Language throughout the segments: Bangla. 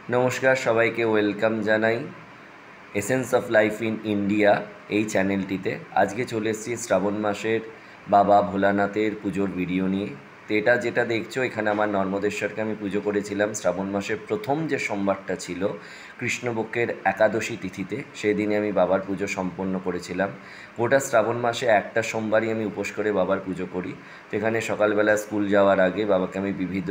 নমস্কার সবাইকে ওয়েলকাম জানাই essence of life in India এই চ্যানেলটিতে। আজকে চলে এসেছি শ্রাবণ মাসের বাবা ভোলানাথের পুজোর ভিডিও নিয়ে। তো এটা যেটা দেখছো, এখানে আমার নর্মদেশ্বরকে আমি পুজো করেছিলাম শ্রাবণ মাসের প্রথম যে সোমবারটা ছিল কৃষ্ণপক্ষের একাদশী তিথিতে, সেদিনে আমি বাবার পুজো সম্পন্ন করেছিলাম। গোটা শ্রাবণ মাসে একটা সোমবারই আমি উপোস করে বাবার পুজো করি। তো এখানে সকালবেলা স্কুল যাওয়ার আগে বাবাকে আমি বিবিধ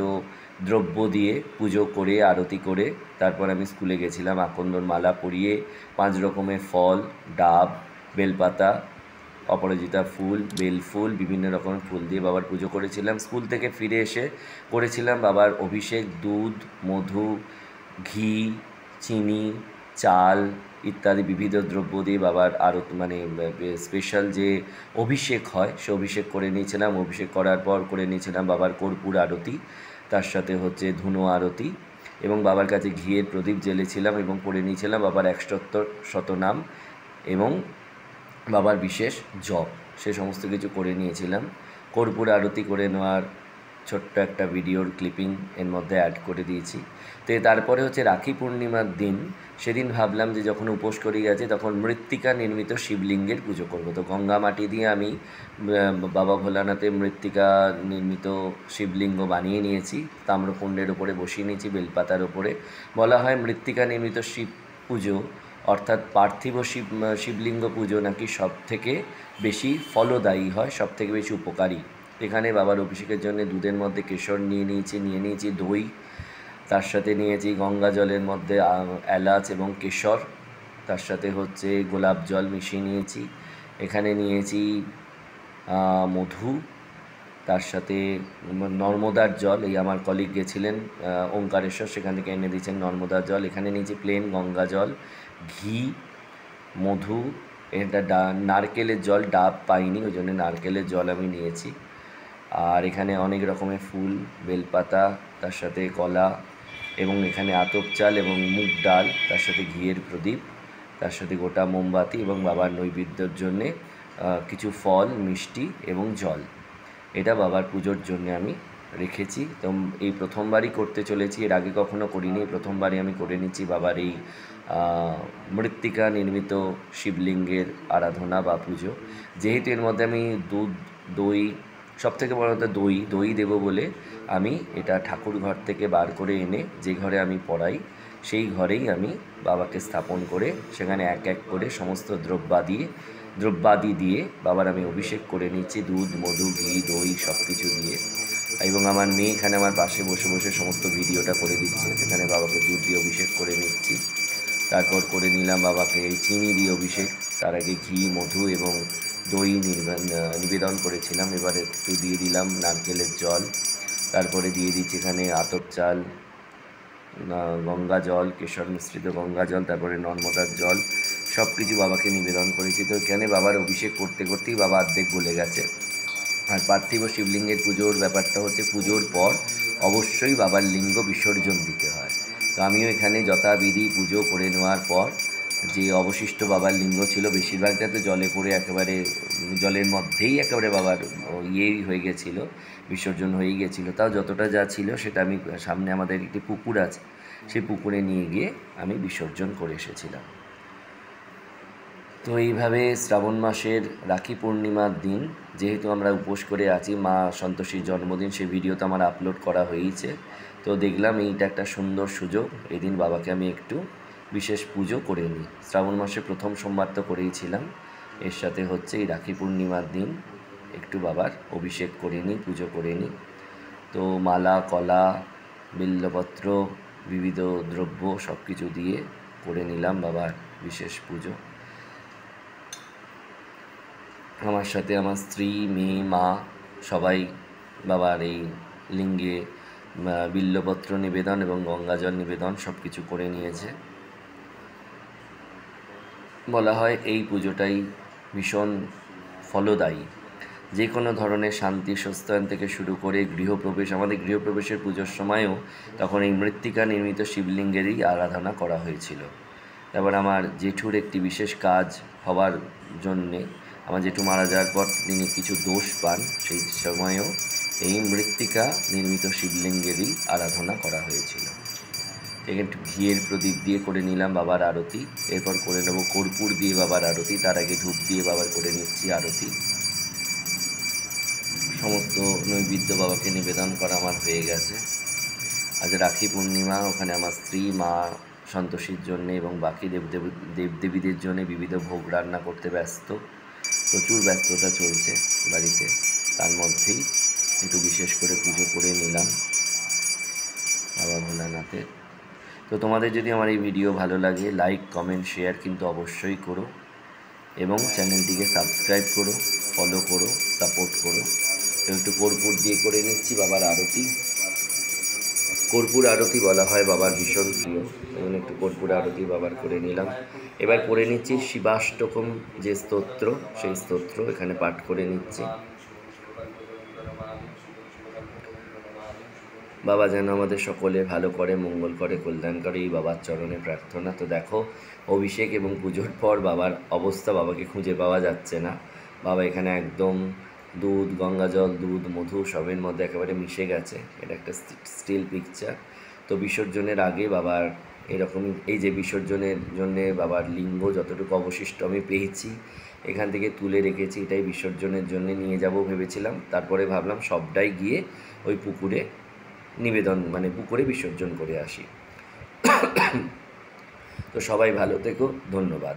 দ্রব্য দিয়ে পুজো করে আরতি করে তারপর আমি স্কুলে গেছিলাম। আকন্দর মালা পরিয়ে 5 রকমের ফল, ডাব, বেলপাতা, অপরাজিতা ফুল, বেলফুল, বিভিন্ন রকমের ফুল দিয়ে বাবার পুজো করেছিলাম। স্কুল থেকে ফিরে এসে করেছিলাম বাবার অভিষেক, দুধ, মধু, ঘি, চিনি, চাল ইত্যাদি বিবিধ দ্রব্য দিয়ে বাবার স্পেশাল যে অভিষেক হয় সে অভিষেক করে নিয়েছিলাম। অভিষেক করার পর করে নিয়েছিলাম বাবার কর্পূর আরতি, তার সাথে হচ্ছে ধুনো আরতি, এবং বাবার কাছে ঘিয়ের প্রদীপ জ্বেলেছিলাম এবং পড়ে নিয়েছিলাম বাবার 170 শতনাম এবং বাবার বিশেষ জপ। সে সমস্ত কিছু করে নিয়েছিলাম। কর্পূর আরতি করে নেওয়ার ছোট্ট একটা ভিডিওর ক্লিপিং এর মধ্যে অ্যাড করে দিয়েছি। তো তারপরে হচ্ছে রাখি পূর্ণিমার দিন। সেদিন ভাবলাম যে যখন উপোস করে গেছে তখন মৃত্তিকা নির্মিত শিবলিঙ্গের পুজো করব। তো গঙ্গা মাটি দিয়ে আমি বাবা ভোলানাথের মৃত্তিকা নির্মিত শিবলিঙ্গ বানিয়ে নিয়েছি। তাম্রকুণ্ডের ওপরে বসিয়ে নিয়েছি বেলপাতার ওপরে। বলা হয় মৃত্তিকা নির্মিত শিব পুজো অর্থাৎ পার্থিব শিবলিঙ্গ পুজো নাকি সব থেকে বেশি ফলদায়ী হয়, সব থেকে বেশি উপকারী। এখানে বাবার অভিষেকের জন্য দুধের মধ্যে কেশর নিয়ে নিয়েছি দই, তার সাথে নিয়েছি গঙ্গা জলের মধ্যে এলাচ এবং কেশর, তার সাথে হচ্ছে গোলাপ জল মিশিয়ে নিয়েছি। এখানে নিয়েছি মধু, তার সাথে নর্মদার জল। এই আমার কলিগ গেছিলেন ওঙ্কারেশ্বর, সেখান থেকে এনে দিয়েছেন নর্মদার জল। এখানে নিয়েছি প্লেন গঙ্গা জল, ঘি, মধু, এটা নারকেলের জল, ডাব পাইনি ওই জন্য নারকেলের জল আমি নিয়েছি। আর এখানে অনেক রকমের ফুল, বেলপাতা, তার সাথে কলা, এবং এখানে আতপ চাল এবং মুগ ডাল, তার সাথে ঘিয়ের প্রদীপ, তার সাথে গোটা মোমবাতি এবং বাবার নৈবেদ্যর জন্যে কিছু ফল, মিষ্টি এবং জল। এটা বাবার পুজোর জন্য আমি রেখেছি। তো এই প্রথমবারই করতে চলেছি, এর আগে কখনো করিনি, প্রথমবারই আমি করে নিচ্ছি বাবার এই মৃত্তিকা নির্মিত শিবলিঙ্গের আরাধনা বা পুজো। যেহেতু এর মধ্যে আমি দুধ, দই, সবথেকে বড় কথা দই দেবো বলে আমি এটা ঠাকুর ঘর থেকে বার করে এনে যে ঘরে আমি পড়াই সেই ঘরেই আমি বাবাকে স্থাপন করে সেখানে এক এক করে সমস্ত দ্রব্যাদি দিয়ে বাবার আমি অভিষেক করে নিচ্ছি, দুধ, মধু, ঘি, দই সব কিছু দিয়ে। এবং আমার মেয়ে এখানে আমার পাশে বসে বসে সমস্ত ভিডিওটা করে দিচ্ছে। এখানে বাবাকে দুধ দিয়ে অভিষেক করে নিচ্ছি, তারপর করে নিলাম বাবাকে চিনি দিয়ে অভিষেক, তার আগে ঘি, মধু এবং দই নিবেদন করেছিলাম। এবারে একটু দিয়ে দিলাম নারকেলের জল, তারপরে দিয়ে দিচ্ছি এখানে আতপ চাল, গঙ্গা জল, কেশর মিশ্রিত গঙ্গা জল, তারপরে নর্মদার জল, সব কিছু বাবাকে নিবেদন করেছি। তো এখানে বাবার অভিষেক করতে করতেই বাবা অর্ধেক গলে গেছে। আর পার্থিব শিবলিঙ্গের পুজোর ব্যাপারটা হচ্ছে পুজোর পর অবশ্যই বাবার লিঙ্গ বিসর্জন দিতে হয়। তো আমিও এখানে যথাবিধি পুজো করে নেওয়ার পর যে অবশিষ্ট বাবার লিঙ্গ ছিল বেশিরভাগটা তো জলে পড়ে একেবারে জলের মধ্যেই একেবারে বাবার হয়ে গেছিলো, বিসর্জন হয়েই গেছিলো। তাও যতটা যা ছিল সেটা আমি সামনে আমাদের একটি পুকুর আছে, সেই পুকুরে নিয়ে গিয়ে আমি বিসর্জন করে এসেছিলাম। তো এইভাবে শ্রাবণ মাসের রাখি পূর্ণিমার দিন, যেহেতু আমরা উপোস করে আছি, মা সন্তোষীর জন্মদিন, সেই ভিডিও তো আমার আপলোড করা হয়েছে। তো দেখলাম এইটা একটা সুন্দর সুযোগ, এদিন বাবাকে আমি একটু বিশেষ পুজো করে নিই। শ্রাবণ মাসে প্রথম সোমবার তো করেইছিলাম, এর সাথে হচ্ছে এই রাখি পূর্ণিমার দিন একটু বাবার অভিষেক করে নিই, পুজো করে নিই। তো মালা, কলা, বিল্লপত্র, বিবিধ দ্রব্য সব কিছু দিয়ে করে নিলাম বাবার বিশেষ পুজো। আমার সাথে আমার স্ত্রী, মেয়ে, মা সবাই বাবার এই লিঙ্গে বিল্লপত্র নিবেদন এবং গঙ্গাজল নিবেদন সব কিছু করে নিয়েছে। বলা হয় এই পুজোটাই ভীষণ ফলদায়ী। যে কোনো ধরনের শান্তি সস্তায়ন থেকে শুরু করে গৃহপ্রবেশ, আমাদের গৃহপ্রবেশের পুজোর সময়ও তখন এই মৃত্তিকা নির্মিত শিবলিঙ্গেরই আরাধনা করা হয়েছিল। তারপর আমার জেঠুর একটি বিশেষ কাজ হওয়ার জন্যে, আমার জেঠু মারা যাওয়ার পর তিনি কিছু দোষ পান, সেই সময়েও এই মৃত্তিকা নির্মিত শিবলিঙ্গেরই আরাধনা করা হয়েছিল। এখানে একটু ঘিয়ের প্রদীপ দিয়ে করে নিলাম বাবার আরতি। এরপর করে নেব কর্পূর দিয়ে বাবার আরতি। তার আগে ধূপ দিয়ে বাবার করে নিচ্ছি আরতি। সমস্ত নৈবেদ্য বাবাকে নিবেদন করা আমার হয়ে গেছে। আজ রাখি পূর্ণিমা, ওখানে আমার স্ত্রী মা সন্তোষীর জন্যে এবং বাকি দেবদেবীদের জন্যে বিবিধ ভোগ রান্না করতে ব্যস্ত। প্রচুর ব্যস্ততা চলছে বাড়িতে। তার মধ্যেই একটু বিশেষ করে পুজো করে নিলাম বাবা ভোলানাথের। তো তোমাদের যদি আমার এই ভিডিও ভালো লাগে, লাইক কমেন্ট শেয়ার কিন্তু অবশ্যই করো এবং চ্যানেলটিকে সাবস্ক্রাইব করো, ফলো করো, সাপোর্ট করো। তো একটু কর্পূর দিয়ে করে নিচ্ছি বাবার আরতি। কর্পূর আরতি বলা হয় বাবার ভীষণ প্রিয়, এবং একটু কর্পূর আরতি বাবার করে নিলাম। এবার করে নিচ্ছি শিবাষ্টকম যে স্তোত্র, সেই স্তোত্র এখানে পাঠ করে নিচ্ছি। বাবা যেন আমাদের সকলে ভালো করে, মঙ্গল করে, কল্যাণ করে, এই বাবার চরণে প্রার্থনা। তো দেখো, অভিষেক এবং পুজোর পর বাবার অবস্থা, বাবাকে খুঁজে পাওয়া যাচ্ছে না। বাবা এখানে একদম দুধ, গঙ্গা জল, দুধ, মধু সবের মধ্যে একেবারে মিশে গেছে। এটা একটা স্টিল পিকচার। তো বিসর্জনের আগে বাবার এরকমই, এই যে বিসর্জনের জন্যে বাবার লিঙ্গ যতটুকু অবশিষ্ট আমি পেয়েছি এখান থেকে তুলে রেখেছি। এটাই বিসর্জনের জন্য নিয়ে যাব ভেবেছিলাম। তারপরে ভাবলাম সবটাই গিয়ে ওই পুকুরে নিবেদন, মানে পুকুরে বিসর্জন করে আসি। তো সবাই ভালো থেকো, ধন্যবাদ।